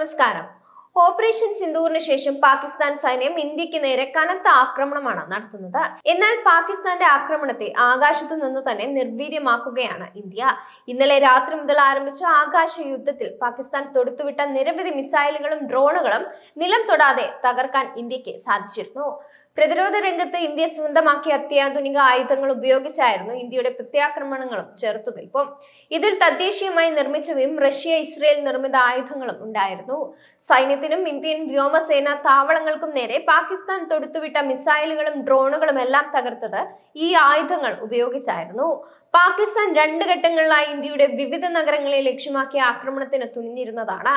നമസ്കാരം. ഓപ്പറേഷൻ സിന്ദൂറിന് ശേഷം പാകിസ്ഥാൻ സൈന്യം ഇന്ത്യക്ക് നേരെ കനത്ത ആക്രമണമാണ് നടത്തുന്നത്. എന്നാൽ പാകിസ്ഥാന്റെ ആക്രമണത്തെ ആകാശത്തു നിന്ന് തന്നെ നിർവീര്യമാക്കുകയാണ് ഇന്ത്യ. ഇന്നലെ രാത്രി മുതൽ ആരംഭിച്ച ആകാശ യുദ്ധത്തിൽ പാകിസ്ഥാൻ തൊടുത്തുവിട്ട നിരവധി മിസൈലുകളും ഡ്രോണുകളും നിലം തൊടാതെ തകർക്കാൻ ഇന്ത്യക്ക് സാധിച്ചിരുന്നു. പ്രതിരോധ രംഗത്ത് ഇന്ത്യ സ്വന്തമാക്കിയ അത്യാധുനിക ആയുധങ്ങൾ ഉപയോഗിച്ചായിരുന്നു ഇന്ത്യയുടെ പ്രത്യാക്രമണങ്ങളും ചെറുത്തുനിൽപ്പും. ഇതിൽ തദ്ദേശീയമായി നിർമ്മിച്ചവയും റഷ്യ ഇസ്രയേൽ നിർമ്മിത ആയുധങ്ങളും ഉണ്ടായിരുന്നു. സൈന്യത്തിനും ഇന്ത്യൻ വ്യോമസേന താവളങ്ങൾക്കും നേരെ പാകിസ്ഥാൻ തൊടുത്തുവിട്ട മിസൈലുകളും ഡ്രോണുകളും എല്ലാം തകർത്തത് ഈ ആയുധങ്ങൾ ഉപയോഗിച്ചായിരുന്നു. പാകിസ്ഥാൻ 2 ഘട്ടങ്ങളിലായി ഇന്ത്യയുടെ വിവിധ നഗരങ്ങളെ ലക്ഷ്യമാക്കിയ ആക്രമണത്തിന് തുനിഞ്ഞിരുന്നതാണ്.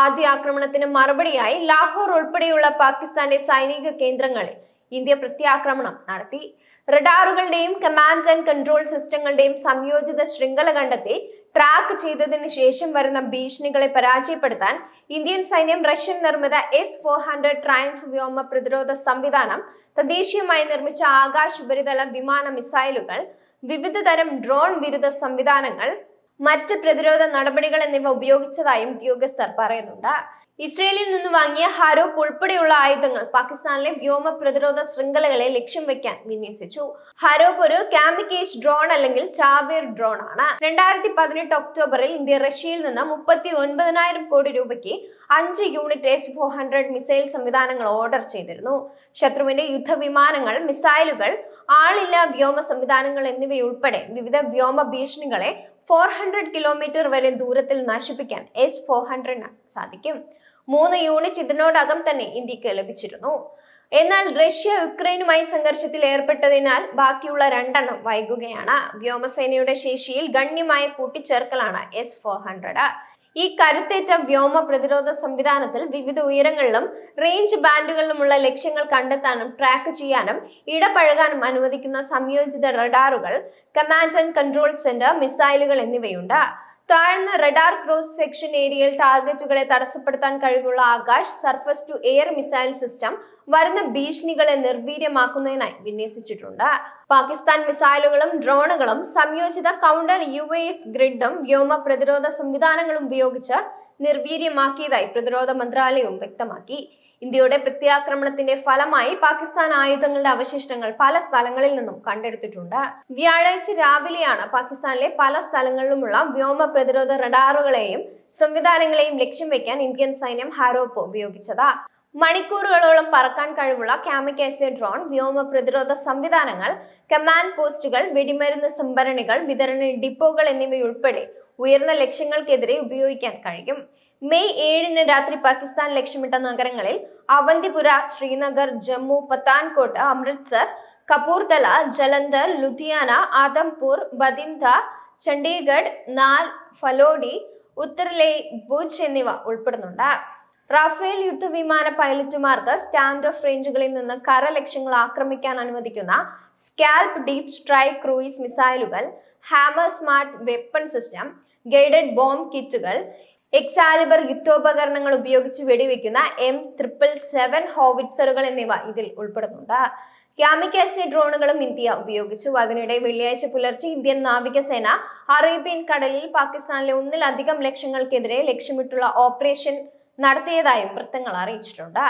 ആദ്യ ആക്രമണത്തിന് മറുപടിയായി ലാഹോർ ഉൾപ്പെടെയുള്ള പാകിസ്ഥാന്റെ സൈനിക കേന്ദ്രങ്ങളിൽ ഇന്ത്യ പ്രത്യാക്രമണം നടത്തി. റഡാറുകളുടെയും കമാൻഡ് ആൻഡ് കൺട്രോൾ സിസ്റ്റങ്ങളുടെയും സംയോജിത ശൃംഖല കണ്ടെത്തി ട്രാക്ക് ചെയ്തതിനു ശേഷം വരുന്ന ഭീഷണികളെ പരാജയപ്പെടുത്താൻ ഇന്ത്യൻ സൈന്യം റഷ്യൻ നിർമ്മിത S-400 ട്രയംഫ് വ്യോമ പ്രതിരോധ സംവിധാനം, തദ്ദേശീയമായി നിർമ്മിച്ച ആകാശ ഉപരിതല വിമാന മിസൈലുകൾ, വിവിധ തരം ഡ്രോൺ വിരുദ്ധ സംവിധാനങ്ങൾ, മറ്റ് പ്രതിരോധ നടപടികൾ എന്നിവ ഉപയോഗിച്ചതായും ഉദ്യോഗസ്ഥർ പറയുന്നുണ്ട്. ഇസ്രയേലിൽ നിന്ന് വാങ്ങിയ ഹരോപ്പ് ഉൾപ്പെടെയുള്ള ആയുധങ്ങൾ പാകിസ്ഥാനിലെ വ്യോമ പ്രതിരോധ ശൃംഖലകളെ ലക്ഷ്യം വെക്കാൻ വിന്യസിച്ചു. ഹരോപ്പ് ഒരു കാമിക്കേജ് ഡ്രോൺ അല്ലെങ്കിൽ ചാവേർ ഡ്രോൺ ആണ്. 2018 ഒക്ടോബറിൽ ഇന്ത്യ റഷ്യയിൽ നിന്ന് 39,000 കോടി രൂപയ്ക്ക് 5 യൂണിറ്റ് S-400 മിസൈൽ സംവിധാനങ്ങൾ ഓർഡർ ചെയ്തിരുന്നു. ശത്രുവിന്റെ യുദ്ധവിമാനങ്ങൾ, മിസൈലുകൾ, ആളില്ലാ വ്യോമ സംവിധാനങ്ങൾ എന്നിവയുൾപ്പെടെ വിവിധ വ്യോമ ഭീഷണികളെ 400 കിലോമീറ്റർ വരെ ദൂരത്തിൽ നശിപ്പിക്കാൻ S-400 സാധിക്കും. 3 യൂണിറ്റ് ഇതിനോടകം തന്നെ ഇന്ത്യക്ക് ലഭിച്ചിരുന്നു. എന്നാൽ റഷ്യ യുക്രൈനുമായി സംഘർഷത്തിൽ ഏർപ്പെട്ടതിനാൽ ബാക്കിയുള്ള 2 വൈകുകയാണ്. വ്യോമസേനയുടെ ശേഷിയിൽ ഗണ്യമായ കൂട്ടിച്ചേർക്കലാണ് S-400. ഈ കരുത്തേറ്റ വ്യോമ പ്രതിരോധ സംവിധാനത്തിൽ വിവിധ ഉയരങ്ങളിലും റേഞ്ച് ബാൻഡുകളിലുമുള്ള ലക്ഷ്യങ്ങൾ കണ്ടെത്താനും ട്രാക്ക് ചെയ്യാനും ഇടപഴകാനും അനുവദിക്കുന്ന സംയോജിത റഡാറുകൾ, കമാൻഡ് ആൻഡ് കൺട്രോൾ സെന്റർ, മിസൈലുകൾ എന്നിവയുണ്ട്. താഴ്ന്ന റഡാർ ക്രോസ് സെക്ഷൻ ഏരിയയിൽ ടാർഗറ്റുകളെ തടസ്സപ്പെടുത്താൻ കഴിവുള്ള Akash surface to air missile system വരുന്ന ഭീഷണികളെ നിർവീര്യമാക്കുന്നതിനായി വിന്യസിച്ചിട്ടുണ്ട്. പാകിസ്ഥാൻ മിസൈലുകളും ഡ്രോണുകളും സംയോജിത കൗണ്ടർ UAS ഗ്രിഡും വ്യോമ പ്രതിരോധ സംവിധാനങ്ങളും ഉപയോഗിച്ച് നിർവീര്യമാക്കിയതായി പ്രതിരോധ മന്ത്രാലയവും വ്യക്തമാക്കി. ഇന്ത്യയുടെ പ്രത്യാക്രമണത്തിന്റെ ഫലമായി പാകിസ്ഥാൻ ആയുധങ്ങളുടെ അവശിഷ്ടങ്ങൾ പല സ്ഥലങ്ങളിൽ നിന്നും കണ്ടെടുത്തിട്ടുണ്ട്. വ്യാഴാഴ്ച രാവിലെയാണ് പാകിസ്ഥാനിലെ പല സ്ഥലങ്ങളിലുമുള്ള വ്യോമ പ്രതിരോധ റഡാറുകളെയും സംവിധാനങ്ങളെയും ലക്ഷ്യം വെക്കാൻ ഇന്ത്യൻ സൈന്യം ഹാരോപ്പ് ഉപയോഗിച്ചത്. മണിക്കൂറുകളോളം പറക്കാൻ കഴിവുള്ള കാമിക്കാസെ ഡ്രോൺ, വ്യോമ പ്രതിരോധ സംവിധാനങ്ങൾ, കമാൻഡ് പോസ്റ്റുകൾ, വെടിമരുന്ന് സംഭരണികൾ, വിതരണ ഡിപ്പോകൾ എന്നിവയുൾപ്പെടെ ഉയർന്ന ലക്ഷ്യങ്ങൾക്കെതിരെ ഉപയോഗിക്കാൻ കഴിയും. മെയ് 7 രാത്രി പാകിസ്ഥാൻ ലക്ഷ്യമിട്ട നഗരങ്ങളിൽ അവന്തിപുര, ശ്രീനഗർ, ജമ്മു, പത്താൻകോട്ട്, അമൃത്സർ, കപൂർതല, ജലന്ധർ, ലുധിയാന, ആദംപൂർ, ബതിൻഡ, ചണ്ഡീഗഡ്, നാൽ, ഫലോഡി, ഉത്തർലേ, ഭുജ് എന്നിവ ഉൾപ്പെടുന്നുണ്ട്. റാഫേൽ യുദ്ധവിമാന പൈലറ്റുമാർക്ക് സ്റ്റാൻഡ് ഓഫ് റേഞ്ചുകളിൽ നിന്ന് കര ലക്ഷ്യങ്ങൾ ആക്രമിക്കാൻ അനുവദിക്കുന്ന സ്കാൽപ് ഡീപ് സ്ട്രൈക്ക് ക്രൂയിസ് മിസൈലുകൾ, hammer smart weapon system, guided bomb കിറ്റുകൾ, എക്സാലിബർ യുദ്ധോപകരണങ്ങൾ ഉപയോഗിച്ച് വെടിവെക്കുന്ന M777 ഹോവിറ്റ്സറുകൾ എന്നിവ ഇതിൽ ഉൾപ്പെടുന്നുണ്ട്. കാമിക്കാസെ ഡ്രോണുകളും ഇന്ത്യ ഉപയോഗിച്ചു. അതിനിടെ വെള്ളിയാഴ്ച പുലർച്ചെ ഇന്ത്യൻ നാവികസേന അറേബ്യൻ കടലിൽ പാകിസ്ഥാനിലെ 1-ലധികം ലക്ഷ്യങ്ങൾക്കെതിരെ ലക്ഷ്യമിട്ടുള്ള ഓപ്പറേഷൻ നടത്തിയതായും വൃത്തങ്ങൾ അറിയിച്ചിട്ടുണ്ട്.